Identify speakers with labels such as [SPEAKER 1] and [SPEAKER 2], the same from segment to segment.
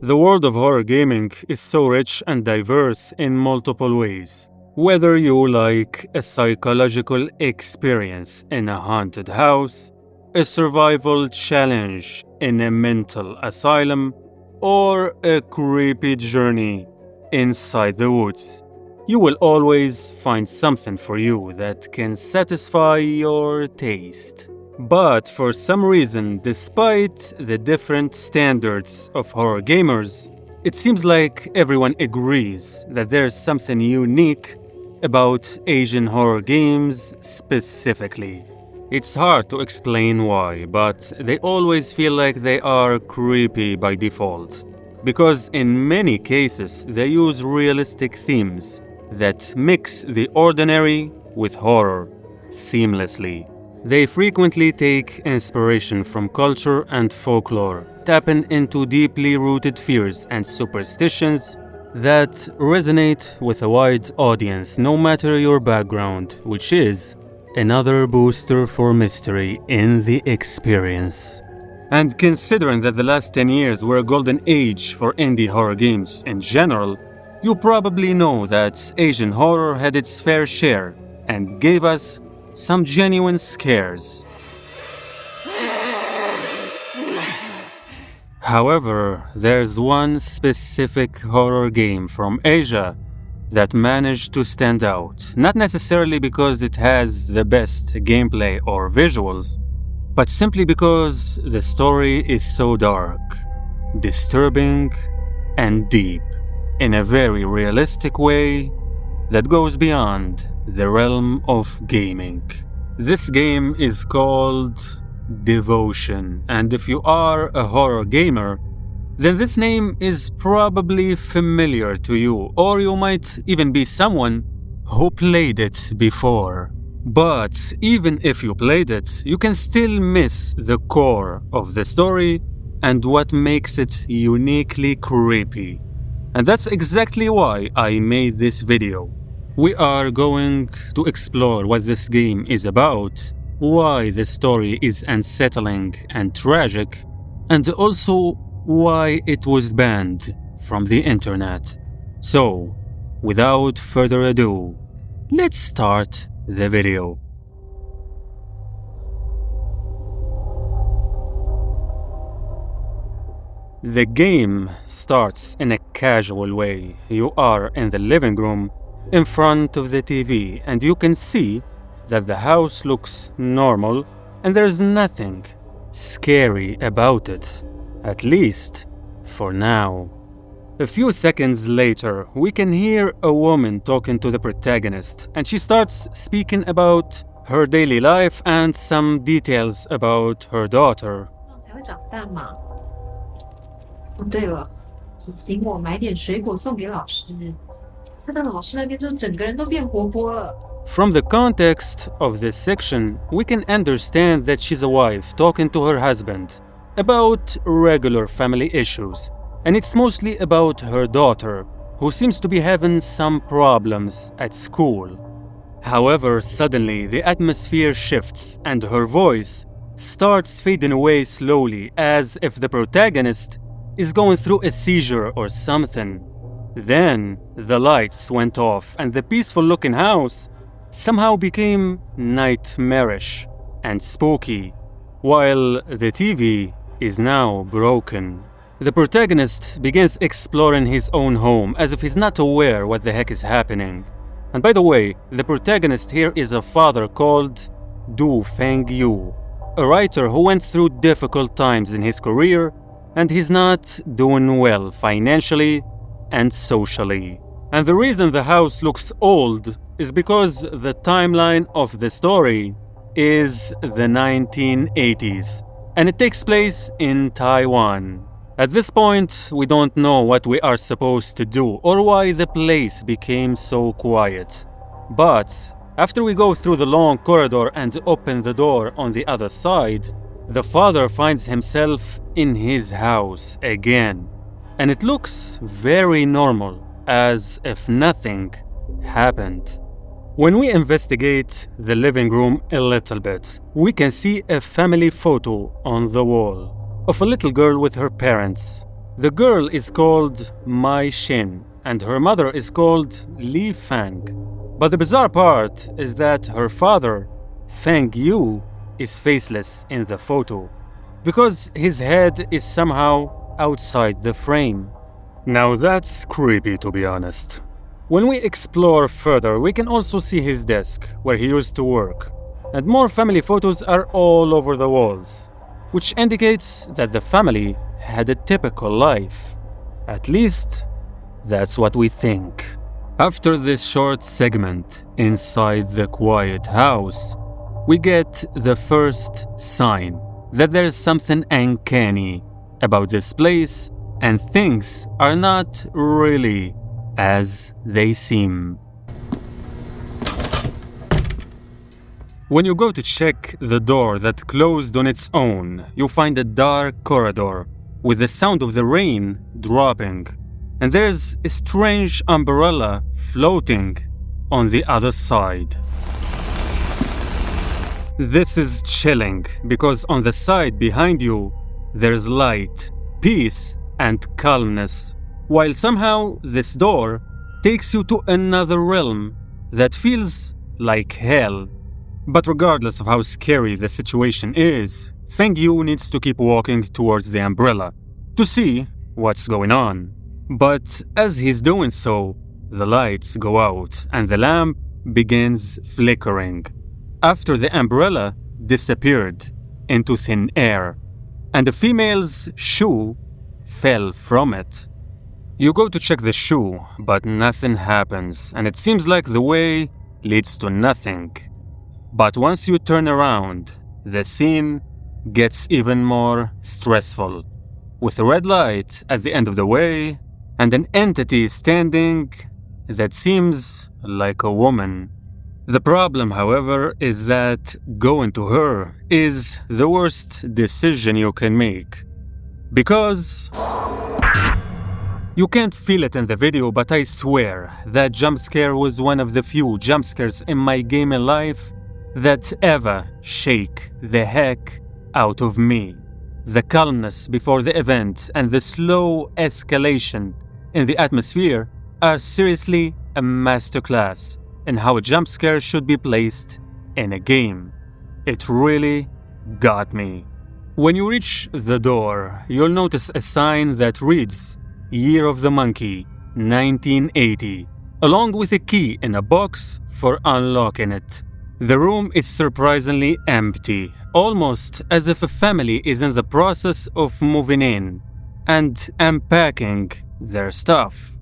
[SPEAKER 1] The world of horror gaming is so rich and diverse in multiple ways. Whether you like a psychological experience in a haunted house, a survival challenge in a mental asylum, or a creepy journey inside the woods, you will always find something for you that can satisfy your taste. But for some reason, despite the different standards of horror gamers, it seems like everyone agrees that there's something unique about Asian horror games specifically. It's hard to explain why, but they always feel like they are creepy by default. Because in many cases, they use realistic themes that mix the ordinary with horror seamlessly. They frequently take inspiration from culture and folklore, tapping into deeply rooted fears and superstitions that resonate with a wide audience no matter your background, which is another booster for mystery in the experience. And considering that the last 10 years were a golden age for indie horror games in general, you probably know that Asian horror had its fair share and gave us some genuine scares. However, there's one specific horror game from Asia that managed to stand out, not necessarily because it has the best gameplay or visuals, but simply because the story is so dark, disturbing, and deep in a very realistic way that goes beyond the realm of gaming. This game is called Devotion, and if you are a horror gamer, then this name is probably familiar to you, or you might even be someone who played it before. But even if you played it, you can still miss the core of the story and what makes it uniquely creepy. And that's exactly why I made this video. We are going to explore what this game is about, why the story is unsettling and tragic, and also why it was banned from the internet. So, without further ado, let's start the video. The game starts in a casual way. You are in the living room in front of the TV, and you can see that the house looks normal and there's nothing scary about it, at least for now. A few seconds later, we can hear a woman talking to the protagonist, and she starts speaking about her daily life and some details about her daughter.
[SPEAKER 2] 对了，请我买点水果送给老师。他到老师那边就整个人都变活泼了。
[SPEAKER 1] From the context of this section, we can understand that she's a wife talking to her husband about regular family issues, and it's mostly about her daughter, who seems to be having some problems at school. However, suddenly the atmosphere shifts and her voice starts fading away slowly, as if the protagonist is going through a seizure or something. Then the lights went off and the peaceful-looking house somehow became nightmarish and spooky, while the TV is now broken. The protagonist begins exploring his own home as if he's not aware what the heck is happening. And by the way, the protagonist here is a father called Myuu, a writer who went through difficult times in his career, and he's not doing well financially and socially. And the reason the house looks old is because the timeline of the story is the 1980s, and it takes place in Taiwan. At this point, we don't know what we are supposed to do or why the place became so quiet. But after we go through the long corridor and open the door on the other side, the father finds himself in his house again. And it looks very normal, as if nothing happened. When we investigate the living room a little bit, we can see a family photo on the wall of a little girl with her parents. The girl is called Mai Shin, and her mother is called Li Fang. But the bizarre part is that her father, Feng Yu, is faceless in the photo, because his head is somehow outside the frame. Now that's creepy, to be honest. When we explore further, we can also see his desk, where he used to work. And more family photos are all over the walls, which indicates that the family had a typical life. At least, that's what we think. After this short segment inside the quiet house, we get the first sign that there's something uncanny about this place and things are not really as they seem. When you go to check the door that closed on its own, you find a dark corridor with the sound of the rain dropping, and there's a strange umbrella floating on the other side. This is chilling because on the side behind you, there's light, peace, and calmness, while somehow this door takes you to another realm that feels like hell. But regardless of how scary the situation is, Feng Yu needs to keep walking towards the umbrella to see what's going on. But as he's doing so, the lights go out and the lamp begins flickering, after the umbrella disappeared into thin air, and the female's shoe fell from it. You go to check the shoe, but nothing happens, and it seems like the way leads to nothing. But once you turn around, the scene gets even more stressful, with a red light at the end of the way and an entity standing that seems like a woman. The problem, however, is that going to her is the worst decision you can make. Because you can't feel it in the video, but I swear that jump scare was one of the few jump scares in my gaming life that ever shake the heck out of me. The calmness before the event and the slow escalation in the atmosphere are seriously a masterclass in how a jump scare should be placed in a game. It really got me. When you reach the door, you'll notice a sign that reads Year of the Monkey, 1980, along with a key in a box for unlocking it. The room is surprisingly empty, almost as if a family is in the process of moving in and unpacking their stuff.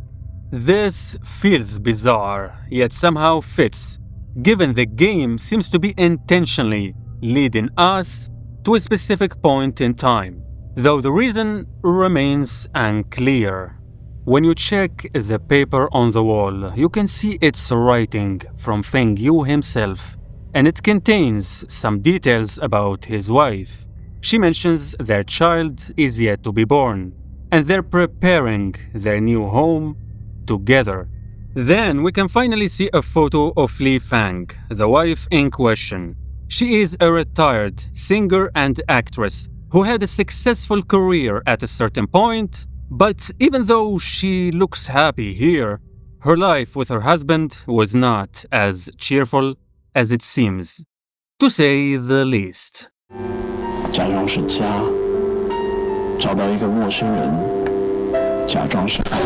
[SPEAKER 1] This feels bizarre, yet somehow fits, given the game seems to be intentionally leading us to a specific point in time, though the reason remains unclear. When you check the paper on the wall, you can see it's writing from Feng Yu himself, and it contains some details about his wife. She mentions their child is yet to be born, and they're preparing their new home together. Then we can finally see a photo of Li Fang, the wife in question. She is a retired singer and actress who had a successful career at a certain point, but even though she looks happy here, her life with her husband was not as cheerful as it seems, to say the least.
[SPEAKER 3] 假装是家，找到一个陌生人，假装是爱。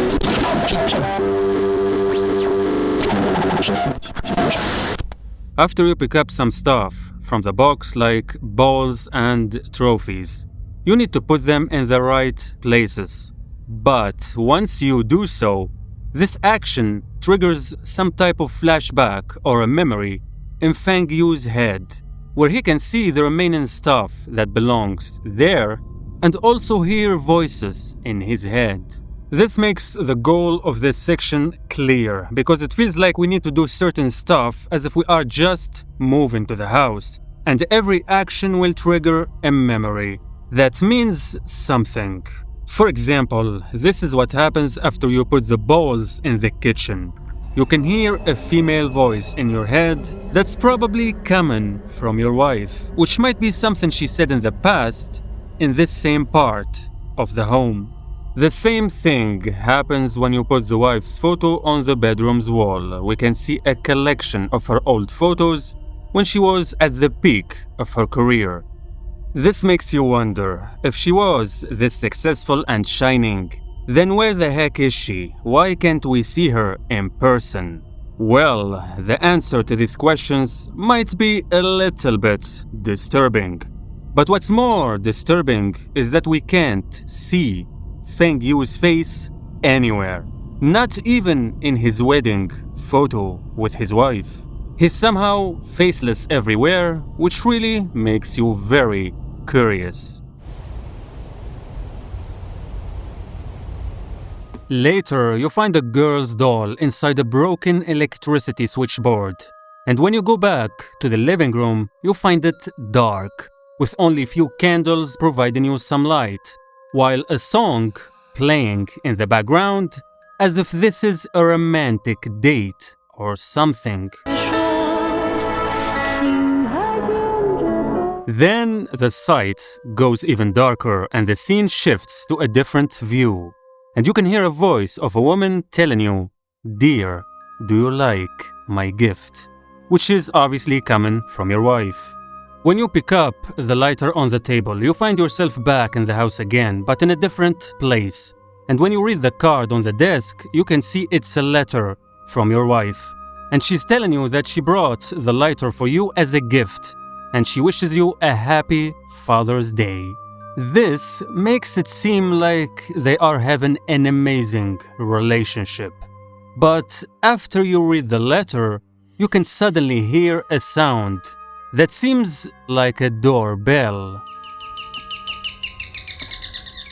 [SPEAKER 1] After you pick up some stuff from the box like balls and trophies, you need to put them in the right places. But once you do so, this action triggers some type of flashback or a memory in Feng Yu's head, where he can see the remaining stuff that belongs there and also hear voices in his head. This makes the goal of this section clear, because it feels like we need to do certain stuff as if we are just moving to the house, and every action will trigger a memory that means something. For example, this is what happens after you put the bowls in the kitchen. You can hear a female voice in your head that's probably coming from your wife, which might be something she said in the past in this same part of the home. The same thing happens when you put the wife's photo on the bedroom's wall. We can see a collection of her old photos when she was at the peak of her career. This makes you wonder, if she was this successful and shining, then where the heck is she? Why can't we see her in person? Well, the answer to these questions might be a little bit disturbing. But what's more disturbing is that we can't see Feng Yu's face anywhere, not even in his wedding photo with his wife. He's somehow faceless everywhere, which really makes you very curious. Later, you find a girl's doll inside a broken electricity switchboard. And when you go back to the living room, you find it dark, with only few candles providing you some light, while a song playing in the background, as if this is a romantic date or something. Then the sight goes even darker and the scene shifts to a different view. And you can hear a voice of a woman telling you, "Dear, do you like my gift?" Which is obviously coming from your wife. When you pick up the lighter on the table, you find yourself back in the house again, but in a different place. And when you read the card on the desk, you can see it's a letter from your wife. And she's telling you that she brought the lighter for you as a gift, and she wishes you a happy Father's Day. This makes it seem like they are having an amazing relationship. But after you read the letter, you can suddenly hear a sound that seems like a doorbell.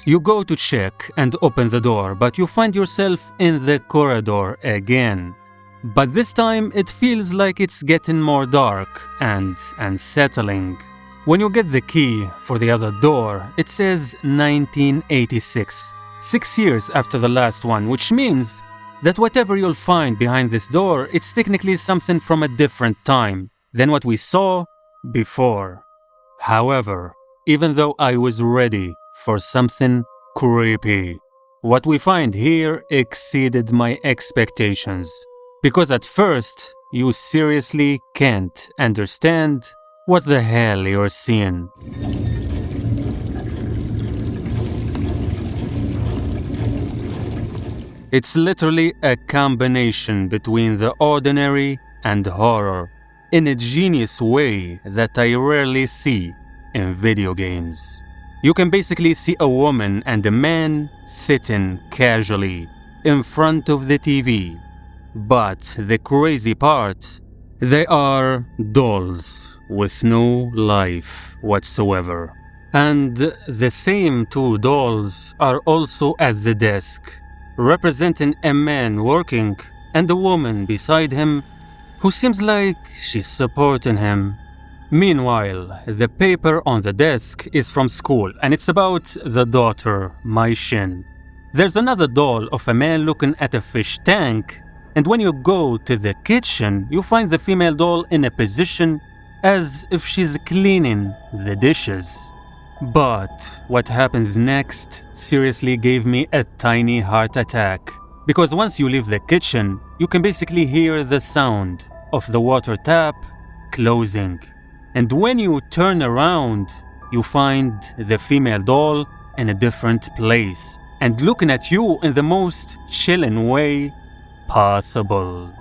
[SPEAKER 1] You go to check and open the door, but you find yourself in the corridor again. But this time it feels like it's getting more dark and unsettling. When you get the key for the other door, it says 1986, 6 years after the last one, which means that whatever you'll find behind this door, it's technically something from a different time than what we saw before. However, even though I was ready for something creepy, what we find here exceeded my expectations. Because at first, you seriously can't understand what the hell you're seeing. It's literally a combination between the ordinary and horror, in a genius way that I rarely see in video games. You can basically see a woman and a man sitting casually in front of the TV. But the crazy part, they are dolls with no life whatsoever. And the same two dolls are also at the desk, representing a man working and a woman beside him who seems like she's supporting him. Meanwhile, the paper on the desk is from school and it's about the daughter, Myuu. There's another doll of a man looking at a fish tank, and when you go to the kitchen, you find the female doll in a position as if she's cleaning the dishes. But what happens next seriously gave me a tiny heart attack. Because once you leave the kitchen, you can basically hear the sound of the water tap closing. And when you turn around, you find the female doll in a different place and looking at you in the most chilling way possible.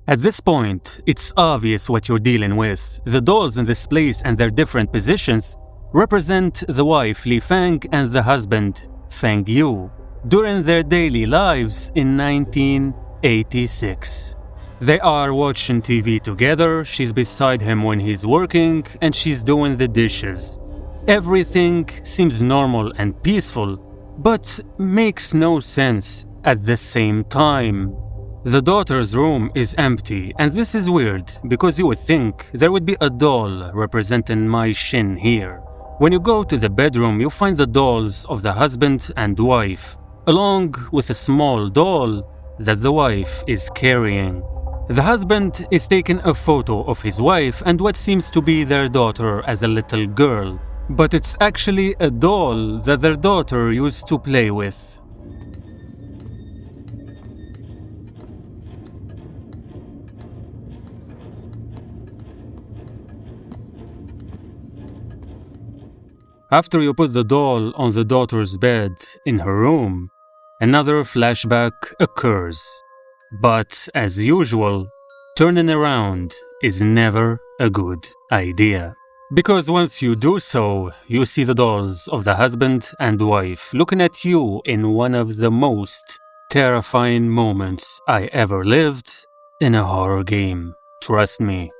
[SPEAKER 1] At this point, it's obvious what you're dealing with. The dolls in this place and their different positions represent the wife Li Feng and the husband Feng Yu during their daily lives in 1986. They are watching TV together, she's beside him when he's working, and she's doing the dishes. Everything seems normal and peaceful, but makes no sense at the same time. The daughter's room is empty, and this is weird because you would think there would be a doll representing Myuu here. When you go to the bedroom, you find the dolls of the husband and wife, along with a small doll that the wife is carrying. The husband is taking a photo of his wife and what seems to be their daughter as a little girl, but it's actually a doll that their daughter used to play with. After you put the doll on the daughter's bed in her room, another flashback occurs. But as usual, turning around is never a good idea. Because once you do so, you see the dolls of the husband and wife looking at you in one of the most terrifying moments I ever lived in a horror game. Trust me,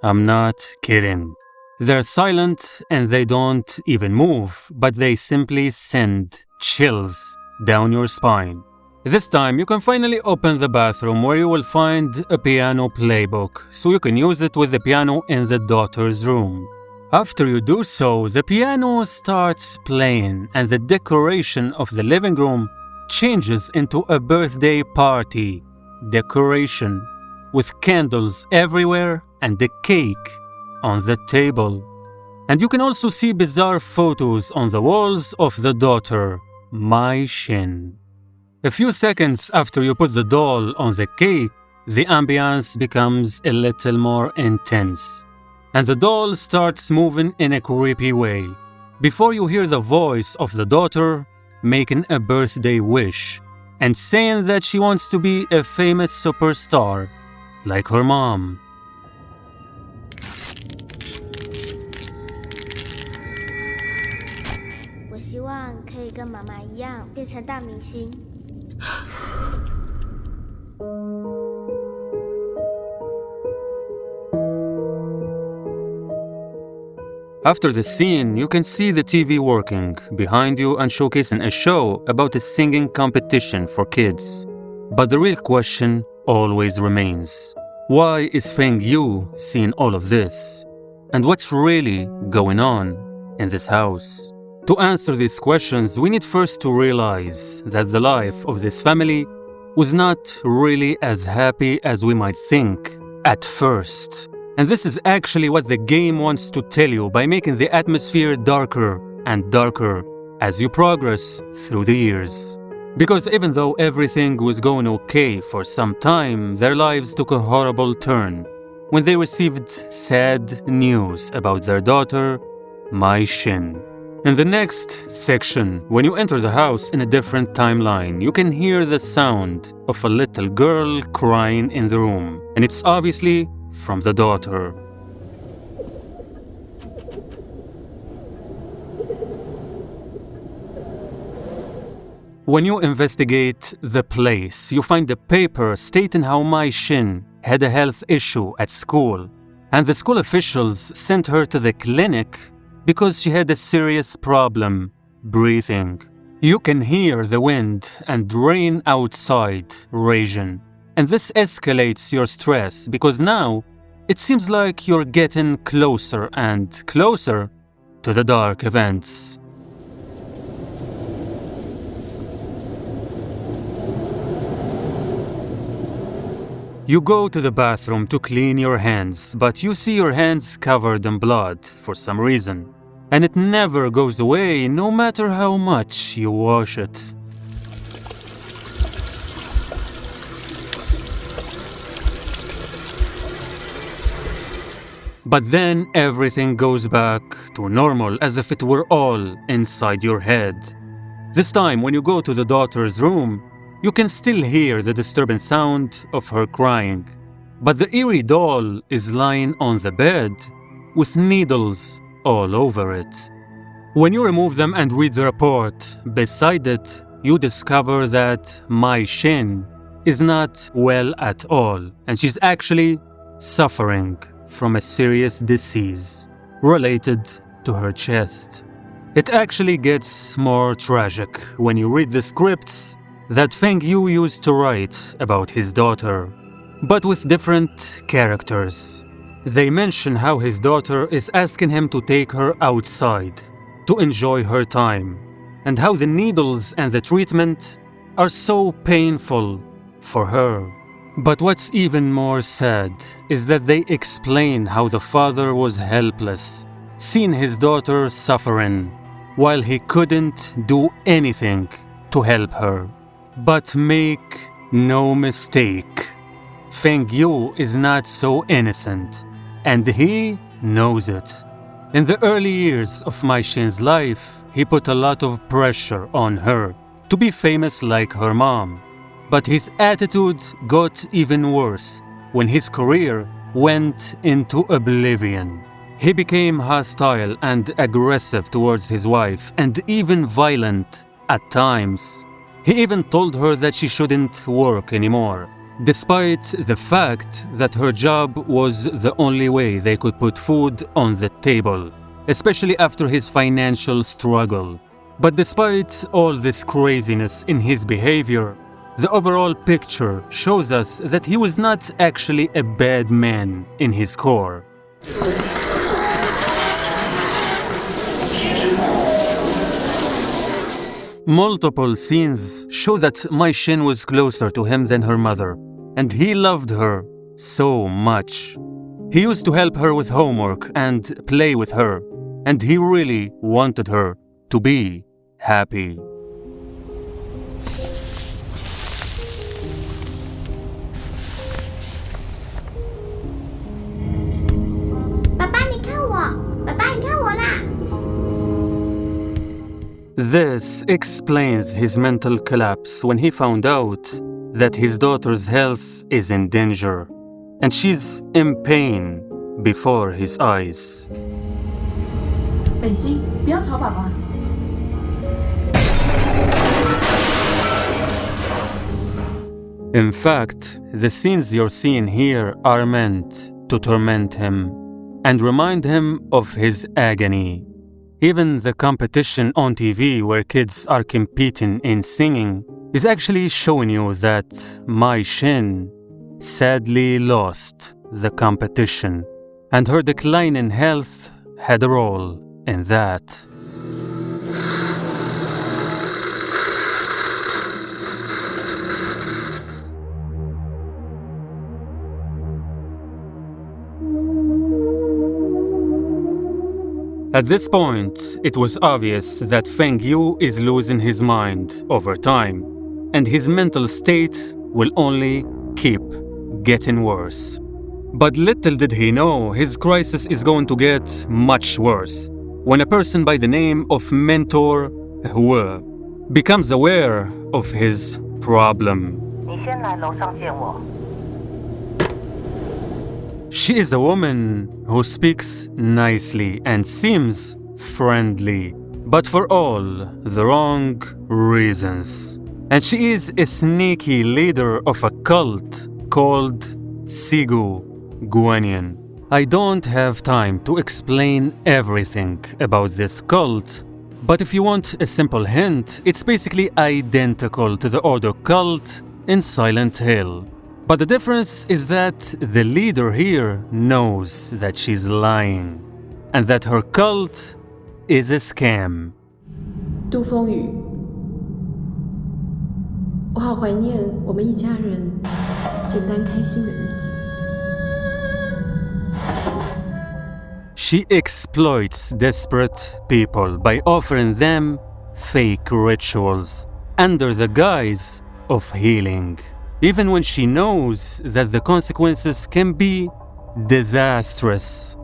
[SPEAKER 1] I'm not kidding. They're silent and they don't even move, but they simply send chills down your spine. This time you can finally open the bathroom where you will find a piano playbook, so you can use it with the piano in the daughter's room. After you do so, the piano starts playing and the decoration of the living room changes into a birthday party decoration with candles everywhere and a cake on the table. And you can also see bizarre photos on the walls of the daughter, Myuu. A few seconds after you put the doll on the cake, the ambience becomes a little more intense, and the doll starts moving in a creepy way, before you hear the voice of the daughter making a birthday wish and saying that she wants to be a famous superstar like her mom.
[SPEAKER 4] 我希望可以跟妈妈一样变成大明星。
[SPEAKER 1] After the scene, you can see the TV working behind you and showcasing a show about a singing competition for kids. But the real question always remains. Why is Myuu seeing all of this? And what's really going on in this house? To answer these questions, we need first to realize that the life of this family was not really as happy as we might think at first. And this is actually what the game wants to tell you by making the atmosphere darker and darker as you progress through the years. Because even though everything was going okay for some time, their lives took a horrible turn when they received sad news about their daughter, Myuu. In the next section, when you enter the house in a different timeline, you can hear the sound of a little girl crying in the room, and it's obviously from the daughter. When you investigate the place, you find a paper stating how Myuu had a health issue at school, and the school officials sent her to the clinic because she had a serious problem breathing. You can hear the wind and rain outside raging, and this escalates your stress because now it seems like you're getting closer and closer to the dark events. You go to the bathroom to clean your hands, but you see your hands covered in blood for some reason. And it never goes away no matter how much you wash it. But then everything goes back to normal as if it were all inside your head. This time when you go to the daughter's room, you can still hear the disturbing sound of her crying. But the eerie doll is lying on the bed with needles all over it. When you remove them and read the report beside it, you discover that Myuu is not well at all, and she's actually suffering from a serious disease related to her chest. It actually gets more tragic when you read the scripts that Myuu used to write about his daughter, but with different characters. They mention how his daughter is asking him to take her outside to enjoy her time, and how the needles and the treatment are so painful for her. But what's even more sad is that they explain how the father was helpless, seeing his daughter suffering, while he couldn't do anything to help her. But make no mistake, Myuu is not so innocent, and he knows it. In the early years of Myu's life, he put a lot of pressure on her to be famous like her mom. But his attitude got even worse when his career went into oblivion. He became hostile and aggressive towards his wife and even violent at times. He even told her that she shouldn't work anymore, despite the fact that her job was the only way they could put food on the table, especially after his financial struggle. But despite all this craziness in his behavior, the overall picture shows us that he was not actually a bad man in his core. Multiple scenes show that Myuu was closer to him than her mother, and he loved her so much. He used to help her with homework and play with her, and he really wanted her to be happy. This explains his mental collapse when he found out that his daughter's health is in danger, and she's in pain before his eyes.
[SPEAKER 2] 北西，不要吵爸爸。
[SPEAKER 1] In fact, the scenes you're seeing here are meant to torment him and remind him of his agony. Even the competition on TV where kids are competing in singing is actually showing you that Myuu sadly lost the competition, and her decline in health had a role in that. At this point, it was obvious that Myuu is losing his mind over time, and his mental state will only keep getting worse. But little did he know, his crisis is going to get much worse when a person by the name of Mentor Myuu becomes aware of his problem.
[SPEAKER 5] 你先来楼上见我。
[SPEAKER 1] She is a woman who speaks nicely and seems friendly, but for all the wrong reasons. And she is a sneaky leader of a cult called Sigu Guanyin. I don't have time to explain everything about this cult, but if you want a simple hint, it's basically identical to the Odo cult in Silent Hill. But the difference is that the leader here knows that she's lying, and that her cult is a scam.
[SPEAKER 6] 杜风雨，我好怀念我们一家人简单开心的日子。
[SPEAKER 1] She exploits desperate people by offering them fake rituals under the guise of healing, even when she knows that the consequences can be disastrous.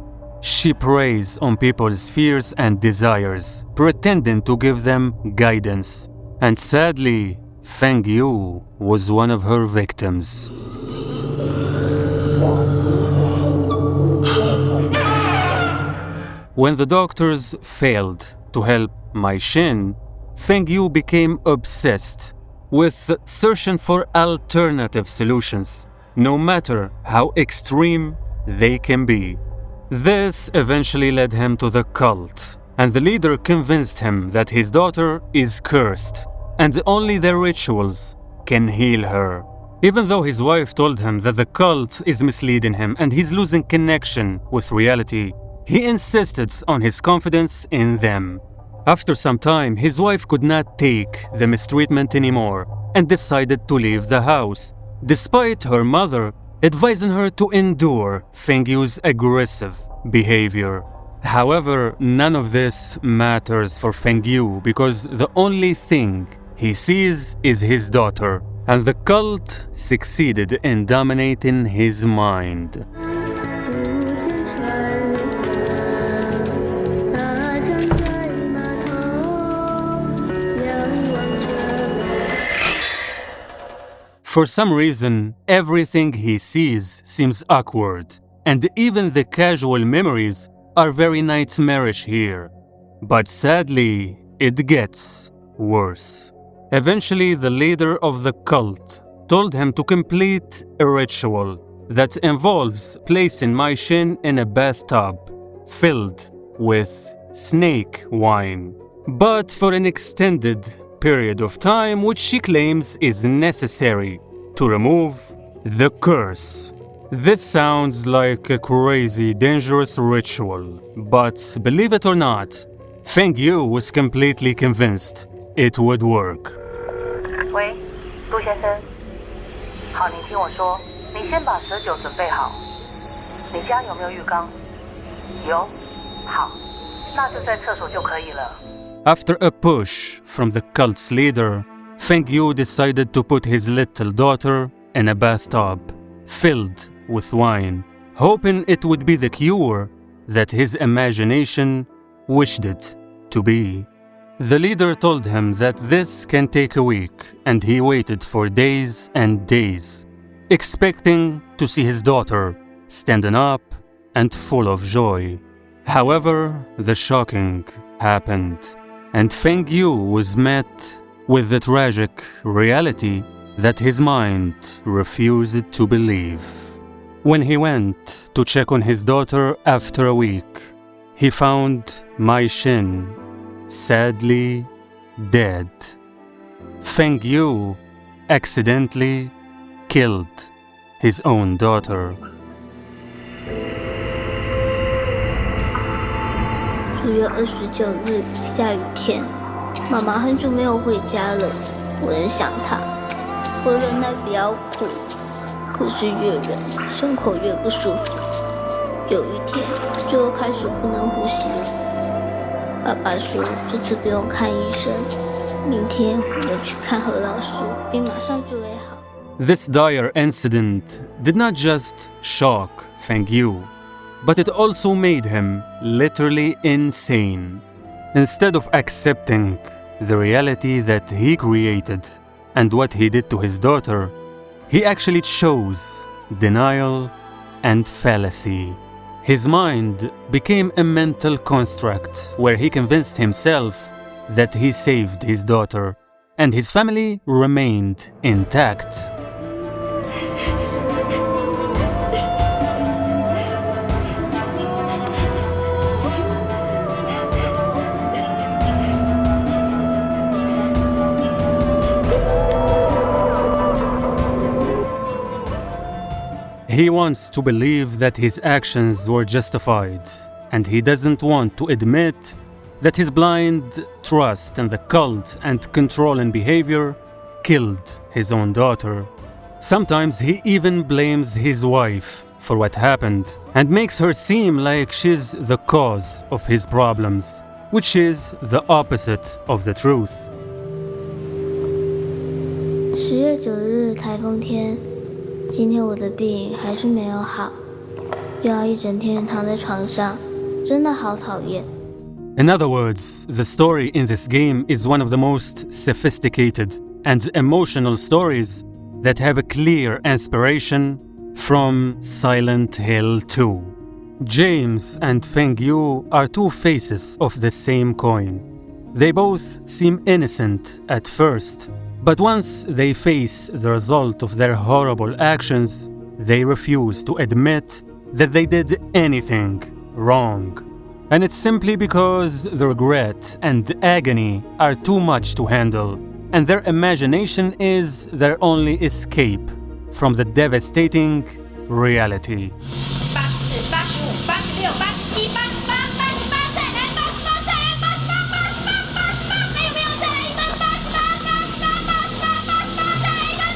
[SPEAKER 1] She preys on people's fears and desires, pretending to give them guidance. And sadly, Myuu was one of her victims. When the doctors failed to help Myuu, Myuu became obsessed with searching for alternative solutions, no matter how extreme they can be. This eventually led him to the cult, and the leader convinced him that his daughter is cursed, and only their rituals can heal her. Even though his wife told him that the cult is misleading him and he's losing connection with reality, he insisted on his confidence in them. After some time, his wife could not take the mistreatment anymore and decided to leave the house, despite her mother advising her to endure Myuu's aggressive behavior. However, none of this matters for Myuu because the only thing he sees is his daughter, and the cult succeeded in dominating his mind. For some reason, everything he sees seems awkward, and even the casual memories are very nightmarish here. But sadly, it gets worse. Eventually, the leader of the cult told him to complete a ritual that involves placing Myuu in a bathtub filled with snake wine, but for an extended period of time, which she claims is necessary to remove the curse. This sounds like a crazy, dangerous ritual, but believe it or not, Myuu was completely convinced it would work.
[SPEAKER 5] 喂，陆先生，好，你听我说，你先把蛇酒准备好。你家有没有浴缸？有，好，那就在厕所就可以了。
[SPEAKER 1] After a push from the cult's leader, Myuu decided to put his little daughter in a bathtub filled with wine, hoping it would be the cure that his imagination wished it to be. The leader told him that this can take a week, and he waited for days and days, expecting to see his daughter standing up and full of joy. However, the shocking happened, and Myuu was met with the tragic reality that his mind refused to believe. When he went to check on his daughter after a week, he found Myuu sadly dead. Myuu accidentally killed his own daughter.
[SPEAKER 4] 9月29日，下雨天，妈妈很久没有回家了，我很想她。我忍耐不要哭，可是越忍，胸口越不舒服。有一天，就开始不能呼吸了。爸爸说这次不用看医生，明天我们去看何老师，并马上就会好。
[SPEAKER 1] This dire incident did not just shock Myuu, but it also made him literally insane. Instead of accepting the reality that he created and what he did to his daughter, he actually chose denial and fallacy. His mind became a mental construct where he convinced himself that he saved his daughter and his family remained intact. He wants to believe that his actions were justified, and he doesn't want to admit that his blind trust in the cult and controlling behavior killed his own daughter. Sometimes he even blames his wife for what happened and makes her seem like she's the cause of his problems, which is the opposite of the truth.
[SPEAKER 4] 10月9日，台风天。今天我的病还是没有好，又要一整天躺在床上，真的好讨厌。
[SPEAKER 1] In other words, the story in this game is one of the most sophisticated and emotional stories that have a clear inspiration from Silent Hill 2. James and Myuu are two faces of the same coin. They both seem innocent at first, but once they face the result of their horrible actions, they refuse to admit that they did anything wrong. And it's simply because the regret and agony are too much to handle, and their imagination is their only escape from the devastating reality.
[SPEAKER 7] 84、85、86、87、88、88，再来88，再来88，88，88，还有没有再来一个88？88，88，88，再来一个88。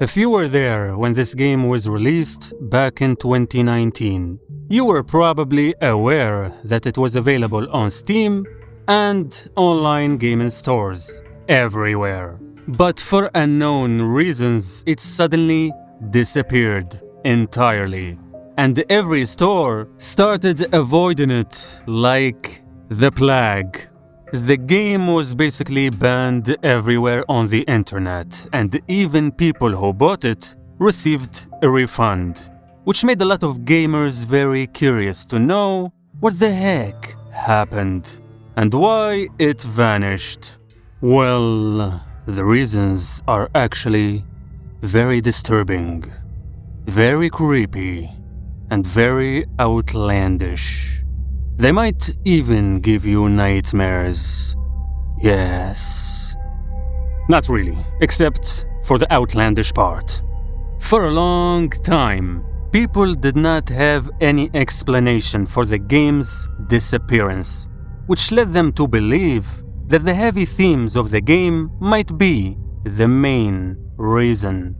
[SPEAKER 1] If you were there when this game was released back in 2019, you were probably aware that it was available on Steam and online gaming stores everywhere. But for unknown reasons, it suddenly disappeared entirely. And every store started avoiding it like the plague. The game was basically banned everywhere on the internet, and even people who bought it received a refund, which made a lot of gamers very curious to know what the heck happened and why it vanished. Well, the reasons are actually very disturbing, very creepy, and very outlandish. They might even give you nightmares. Yes. Not really, except for the outlandish part. For a long time, people did not have any explanation for the game's disappearance, which led them to believe that the heavy themes of the game might be the main reason.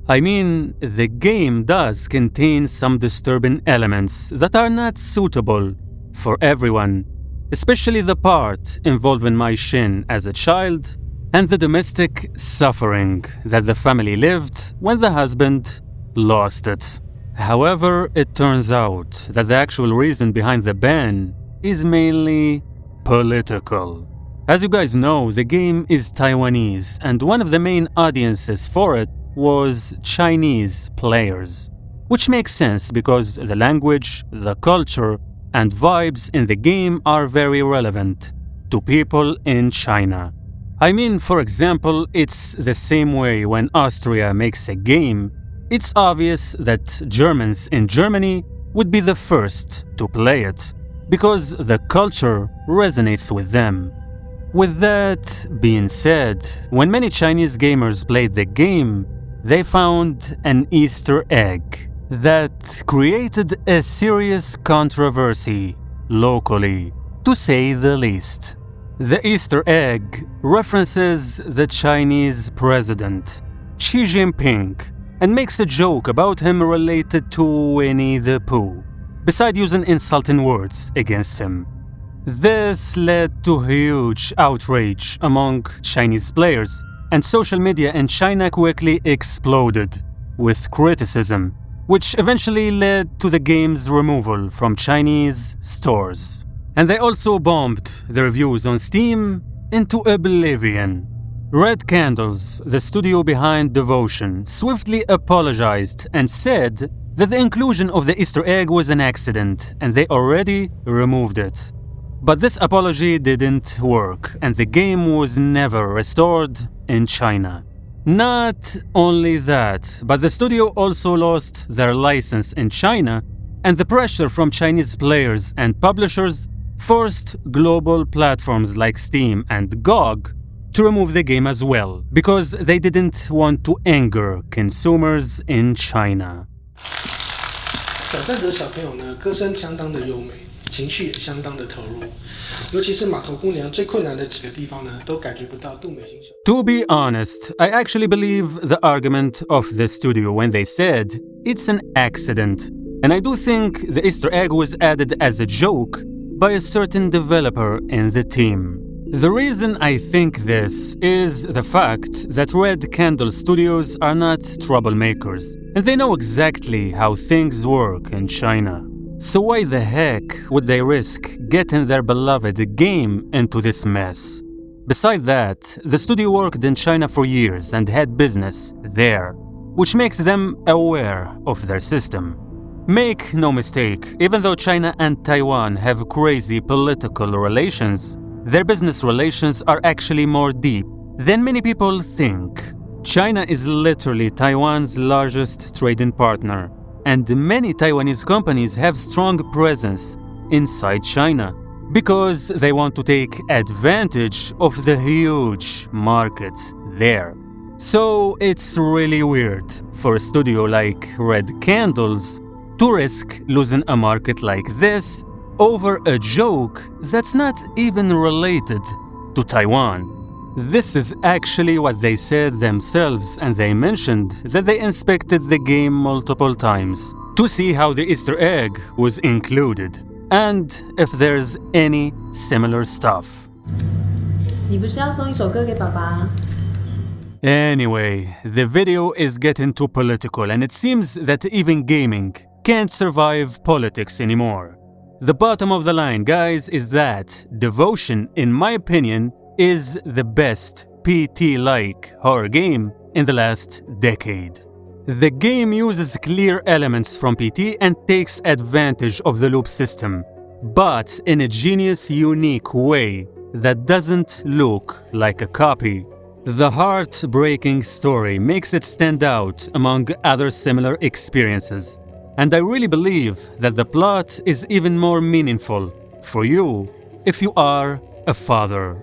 [SPEAKER 1] I mean, the game does contain some disturbing elements that are not suitable for everyone, especially the part involving Myuu as a child and the domestic suffering that the family lived when the husband lost it. However, it turns out that the actual reason behind the ban is mainly political. As you guys know, the game is Taiwanese, and one of the main audiences for it was Chinese players, which makes sense because the language, the culture, and vibes in the game are very relevant to people in China. I mean, for example, it's the same way when Austria makes a game. It's obvious that Germans in Germany would be the first to play it, because the culture resonates with them. With that being said, when many Chinese gamers played the game, they found an Easter egg that created a serious controversy locally, to say the least. The Easter egg references the Chinese president, Xi Jinping, and makes a joke about him related to Winnie the Pooh, beside using insulting words against him. This led to huge outrage among Chinese players, and social media in China quickly exploded with criticism, which eventually led to the game's removal from Chinese stores. And they also bombed the reviews on Steam into oblivion. Red Candles, the studio behind Devotion, swiftly apologized and said that the inclusion of the Easter egg was an accident and they already removed it. But this apology didn't work, and the game was never restored in China. Not only that, but the studio also lost their license in China, and the pressure from Chinese players and publishers forced global platforms like Steam and GOG to remove the game as well, because they didn't want to anger consumers in China.
[SPEAKER 8] 挑战者小朋友呢，歌声相当的优美，情绪也相当的投入，尤其是码头姑娘最困难的几个地方呢，都感觉不到杜美心小。
[SPEAKER 1] To be honest, I actually believe the argument of the studio when they said it's an accident, and I do think the Easter egg was added as a joke by a certain developer in the team. The reason I think this is the fact that Red Candle Studios are not troublemakers, and they know exactly how things work in China. So why the heck would they risk getting their beloved game into this mess? Besides that, the studio worked in China for years and had business there, which makes them aware of their system. Make no mistake, even though China and Taiwan have crazy political relations, their business relations are actually more deep than many people think. China is literally Taiwan's largest trading partner, and many Taiwanese companies have strong presence inside China because they want to take advantage of the huge market there. So it's really weird for a studio like Red Candles to risk losing a market like this over a joke that's not even related to Taiwan. This is actually what they said themselves, and they mentioned that they inspected the game multiple times to see how the Easter egg was included and if there's any similar stuff.
[SPEAKER 6] 你不是要送一首歌给爸爸？
[SPEAKER 1] Anyway, the video is getting too political, and it seems that even gaming can't survive politics anymore. The bottom of the line, guys, is that Devotion, in my opinion, is the best PT-like horror game in the last decade. The game uses clear elements from PT and takes advantage of the loop system, but in a genius, unique way that doesn't look like a copy. The heartbreaking story makes it stand out among other similar experiences, and I really believe that the plot is even more meaningful for you if you are a father.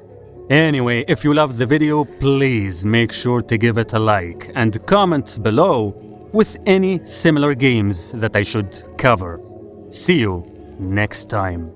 [SPEAKER 1] Anyway, if you loved the video, please make sure to give it a like and comment below with any similar games that I should cover. See you next time.